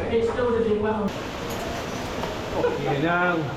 It's still doing well. Fuck you know.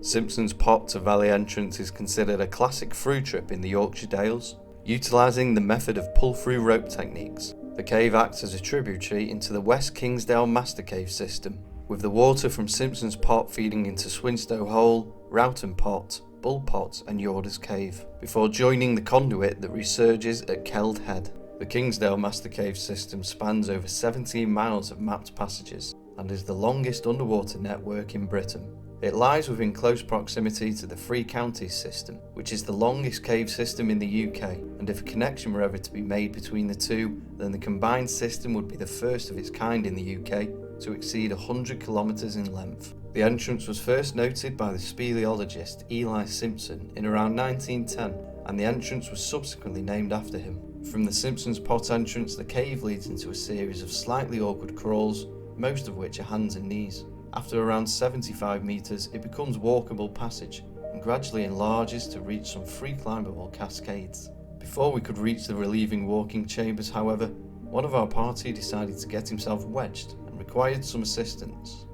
Simpson's Pot to Valley entrance is considered a classic through trip in the Yorkshire Dales, utilising the method of pull-through rope techniques. The cave acts as a tributary into the West Kingsdale Master Cave system, with the water from Simpson's Pot feeding into Swinsto Hole, Rowten Pot, Pot and Yordas Cave, before joining the conduit that resurges at Keld Head. The Kingsdale Master Cave system spans over 17 miles of mapped passages and is the longest underwater network in Britain. It lies within close proximity to the Three Counties system, which is the longest cave system in the UK, and if a connection were ever to be made between the two, then the combined system would be the first of its kind in the UK to exceed 100 kilometres in length. The entrance was first noted by the speleologist Eli Simpson in around 1910, and the entrance was subsequently named after him. From the Simpsons Pot entrance, the cave leads into a series of slightly awkward crawls, most of which are hands and knees. After around 75 metres, it becomes walkable passage and gradually enlarges to reach some free climbable cascades. Before we could reach the relieving walking chambers, however, one of our party decided to get himself wedged and required some assistance.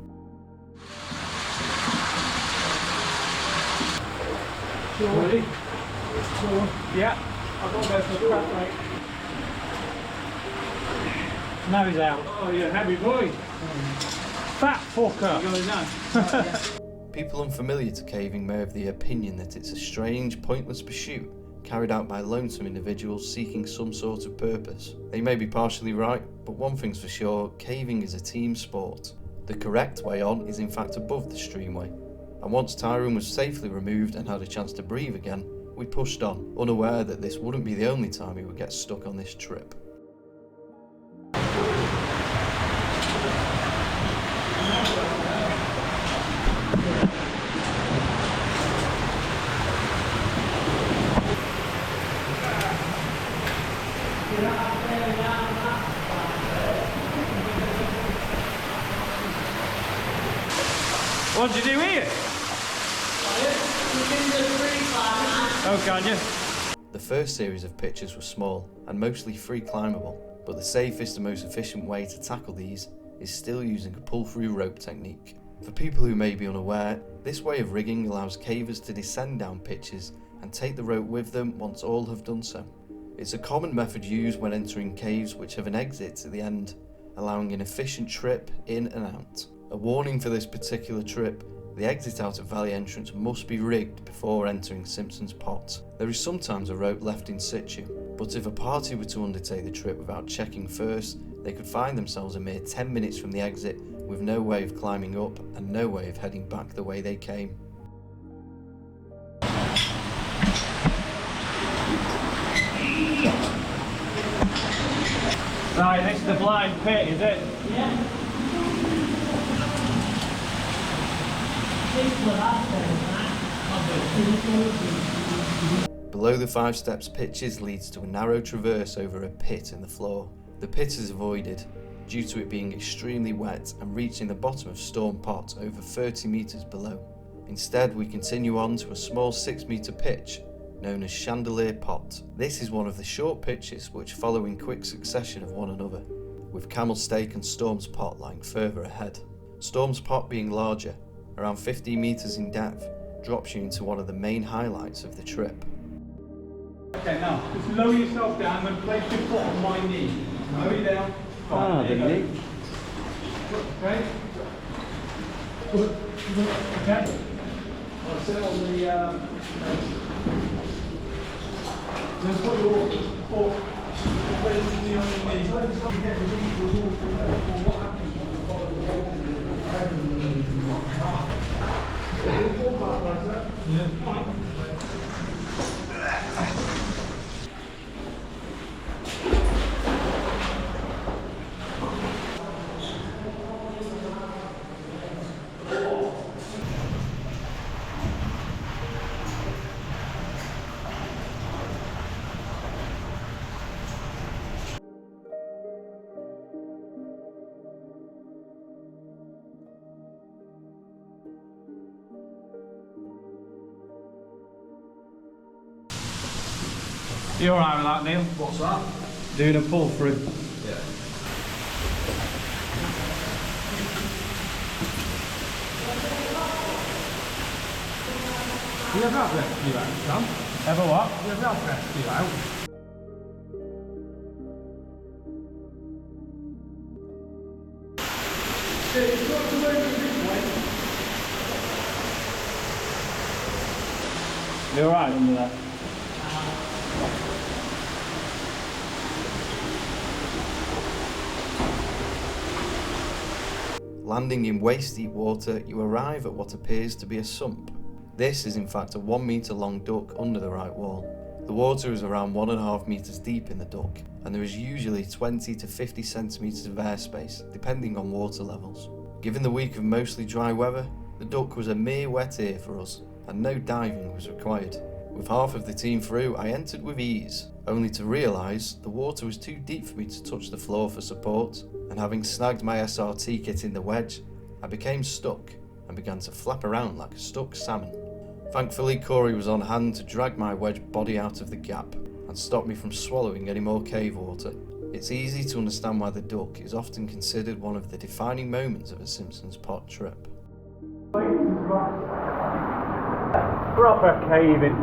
Ready? Yeah. I've got to go for the crack, mate. Now he's out. Oh, you're a heavy boy. Fat fucker. You going now? People unfamiliar to caving may have the opinion that it's a strange, pointless pursuit carried out by lonesome individuals seeking some sort of purpose. They may be partially right, but one thing's for sure, caving is a team sport. The correct way on is in fact above the streamway, and once Tyrone was safely removed and had a chance to breathe again, we pushed on, unaware that this wouldn't be the only time we would get stuck on this trip. What'd you do here? Oh, can you? The first series of pitches were small and mostly free climbable, but the safest and most efficient way to tackle these is still using a pull-through rope technique. For people who may be unaware, this way of rigging allows cavers to descend down pitches and take the rope with them once all have done so. It's a common method used when entering caves which have an exit at the end, allowing an efficient trip in and out. A warning for this particular trip: the exit out of valley entrance must be rigged before entering Simpson's Pot. There is sometimes a rope left in situ, but if a party were to undertake the trip without checking first, they could find themselves a mere 10 minutes from the exit with no way of climbing up and no way of heading back the way they came. Right, this is the blind pit, is it? Yeah. Below the 5 steps pitches leads to a narrow traverse over a pit in the floor. The pit is avoided due to it being extremely wet and reaching the bottom of Storm Pot over 30 metres below. Instead, we continue on to a small 6-metre pitch known as Chandelier Pot. This is one of the short pitches which follow in quick succession of one another, with Camel Stake and Storm's Pot lying further ahead. Storm's Pot, being larger, around 15 metres in depth, drops you into one of the main highlights of the trip. Okay, now, just lower yourself down. I'm going to place your foot on my knee. Lower you down. The knee. Okay. Okay. I'll sit on the... Then put your foot on your knee. What happens when the bottom of the wall You alright with that, Neil? What's that? Doing a pull through. Yeah. You ever had rescue out, Sam? Ever what? You ever had rescue out? You alright under that? Landing in waist-deep water, you arrive at what appears to be a sump. This is in fact a 1 metre long duck under the right wall. The water is around 1.5 metres deep in the duck, and there is usually 20 to 50 centimetres of airspace, depending on water levels. Given the week of mostly dry weather, the duck was a mere wet ear for us, and no diving was required. With half of the team through, I entered with ease, only to realise the water was too deep for me to touch the floor for support, and having snagged my SRT kit in the wedge, I became stuck and began to flap around like a stuck salmon. Thankfully, Corey was on hand to drag my wedge body out of the gap and stop me from swallowing any more cave water. It's easy to understand why the duck is often considered one of the defining moments of a Simpsons pot trip. Proper caving.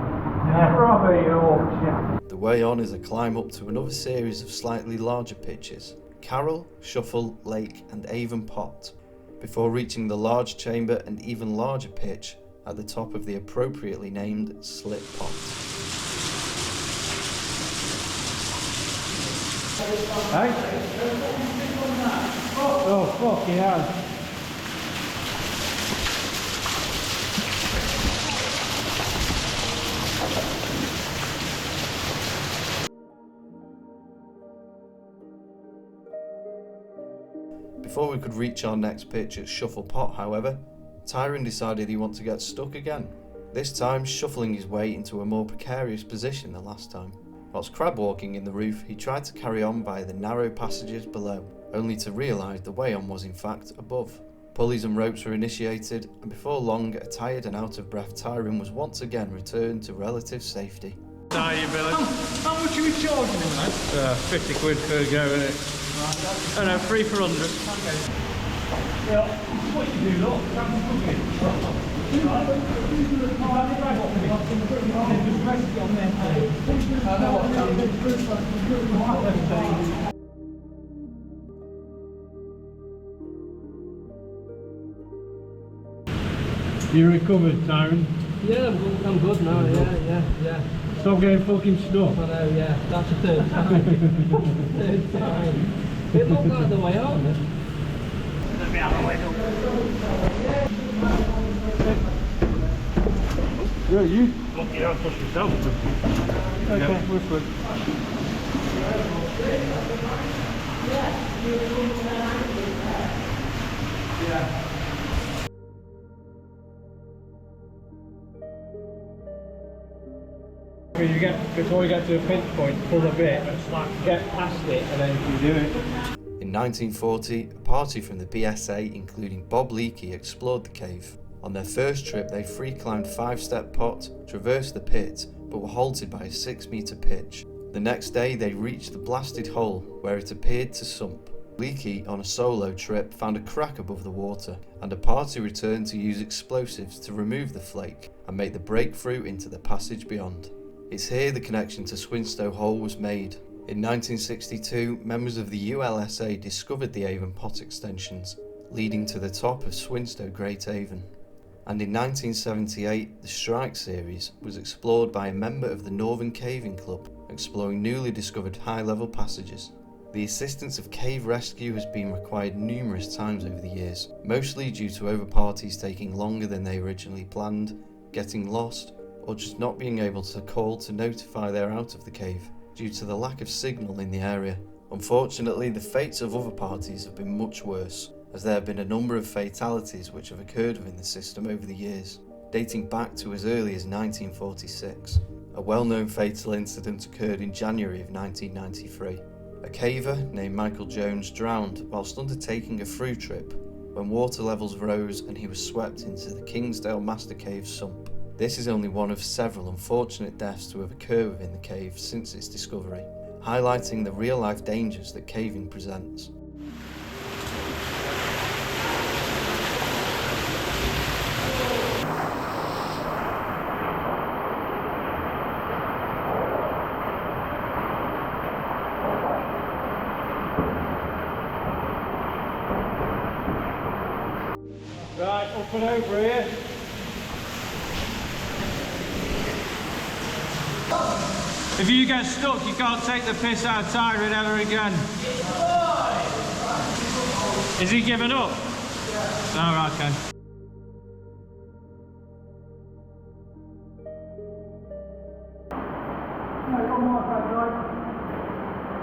Yeah. Proper Yorkshire. The way on is a climb up to another series of slightly larger pitches: Carroll, Shuffle, Lake and Avon Pot, before reaching the large chamber and even larger pitch at the top of the appropriately named Slit Pot. Hey? Oh, fucking hell. Before we could reach our next pitch at Shuffle Pot, however, Tyron decided he wanted to get stuck again, this time shuffling his way into a more precarious position than last time. Whilst crab walking in the roof, he tried to carry on via the narrow passages below, only to realise the way on was in fact above. Pulleys and ropes were initiated, and before long, a tired and out of breath Tyron was once again returned to relative safety. How much are we charging him, mate? 50 quid per go, innit? Oh no, 3 for 100. Okay. Yeah, what you do, look, You recovered, Tyron? Yeah, I'm good now, yeah. Stop getting fucking stuck. I know, yeah, that's the third time. Third time. It looked like the way out. Let me have a wiggle. Yeah, you. Look, you don't push yourself. Okay, we're good. Yeah. You get, before you get to a pinch point, pull a bit, get past it, and then you do it. In 1940, a party from the BSA, including Bob Leakey, explored the cave. On their first trip, they free climbed 5-step pot, traversed the pit, but were halted by a 6-metre pitch. The next day, they reached the blasted hole, where it appeared to sump. Leakey, on a solo trip, found a crack above the water, and a party returned to use explosives to remove the flake and make the breakthrough into the passage beyond. It's here the connection to Swinsto Hole was made. In 1962, members of the ULSA discovered the Avon Pot extensions, leading to the top of Swinsto Great Avon. And in 1978, the Strike series was explored by a member of the Northern Caving Club, exploring newly discovered high-level passages. The assistance of cave rescue has been required numerous times over the years, mostly due to other parties taking longer than they originally planned, getting lost, or just not being able to call to notify they're out of the cave, due to the lack of signal in the area. Unfortunately, the fates of other parties have been much worse, as there have been a number of fatalities which have occurred within the system over the years, dating back to as early as 1946. A well-known fatal incident occurred in January of 1993. A caver named Michael Jones drowned whilst undertaking a through trip when water levels rose and he was swept into the Kingsdale Master Cave sump. This is only one of several unfortunate deaths to have occurred within the cave since its discovery, highlighting the real-life dangers that caving presents. Right, up and over here. If you get stuck, you can't take the piss out of Tyrone ever again. Is he giving up? Yeah. Oh, right, okay.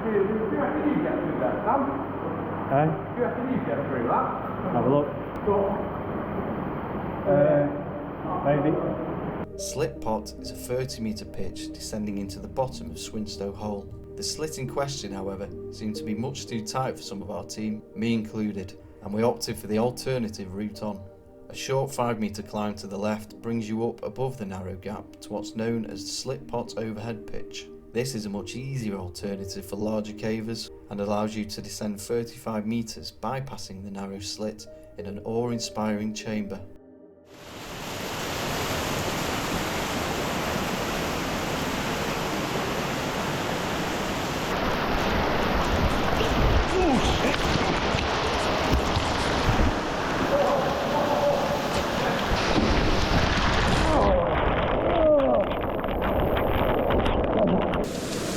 Do you reckon you get through that, Sam? Hey? Do you reckon you get through that? Have a look. Maybe. Slit Pot is a 30-metre pitch descending into the bottom of Swinsto Hole. The slit in question, however, seemed to be much too tight for some of our team, me included, and we opted for the alternative route on. A short 5-metre climb to the left brings you up above the narrow gap to what's known as the Slit Pot overhead pitch. This is a much easier alternative for larger cavers and allows you to descend 35 metres bypassing the narrow slit in an awe-inspiring chamber.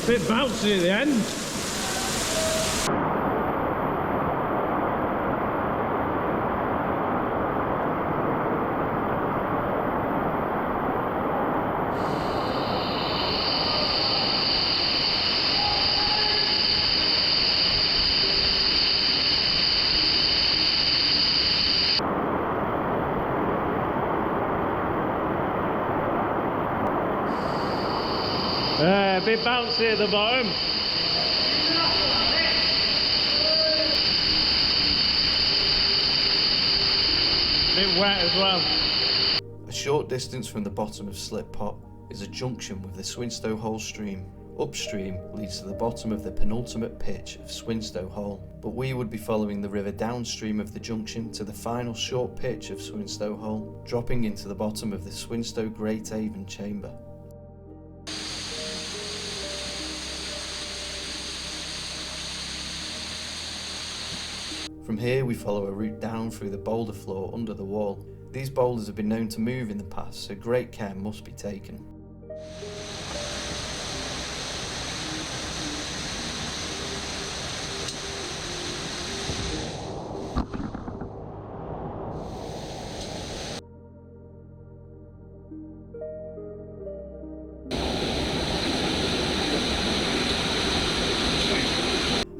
Bit bouncy at the end. A bit bouncy at the bottom. Bit wet as well. A short distance from the bottom of Slit Pot is a junction with the Swinsto Hole stream. Upstream leads to the bottom of the penultimate pitch of Swinsto Hole, but we would be following the river downstream of the junction to the final short pitch of Swinsto Hole, dropping into the bottom of the Swinsto Great Avon chamber. From here we follow a route down through the boulder floor under the wall. These boulders have been known to move in the past, so great care must be taken.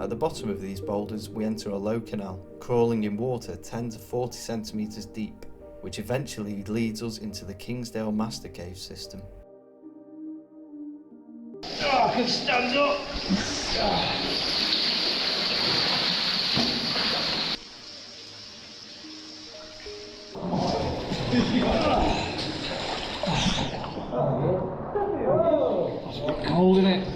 At the bottom of these boulders we enter a low canal, crawling in water 10 to 40 centimetres deep, which eventually leads us into the Kingsdale Master Cave system. Oh, I can stand up! It's a bit cold, isn't it?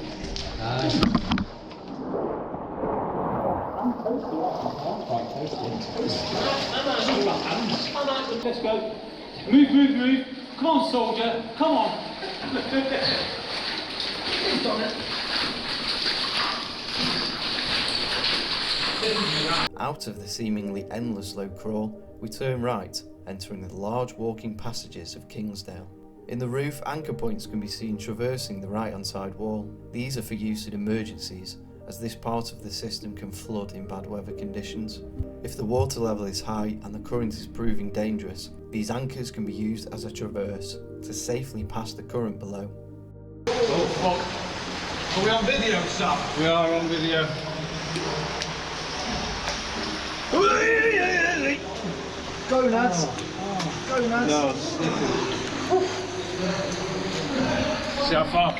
Let's go. Move, move, move. Come on, soldier. Come on. Out of the seemingly endless low crawl, we turn right, entering the large walking passages of Kingsdale. In the roof, anchor points can be seen traversing the right-hand side wall. These are for use in emergencies, as this part of the system can flood in bad weather conditions. If the water level is high and the current is proving dangerous, these anchors can be used as a traverse to safely pass the current below. Oh fuck. Are we on video, Sam? We are on video. Go lads. Go lads. No, see how far?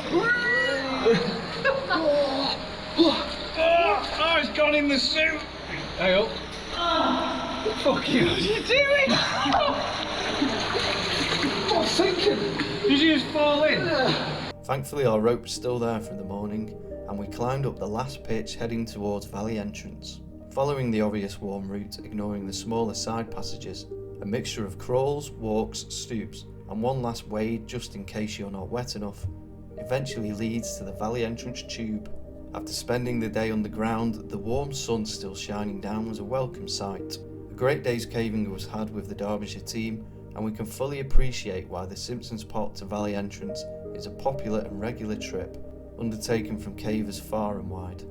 Oh, it's gone in the suit. Hey up. Fuck you. What are you doing? What's thinking? Did you just fall in? Thankfully our rope was still there from the morning, and we climbed up the last pitch heading towards valley entrance. Following the obvious warm route, ignoring the smaller side passages, a mixture of crawls, walks, stoops, and one last wade just in case you're not wet enough, eventually leads to the valley entrance tube. After spending the day underground, the warm sun still shining down was a welcome sight. A great day's caving was had with the Derbyshire team, and we can fully appreciate why the Simpsons Pot to valley entrance is a popular and regular trip, undertaken from cavers far and wide.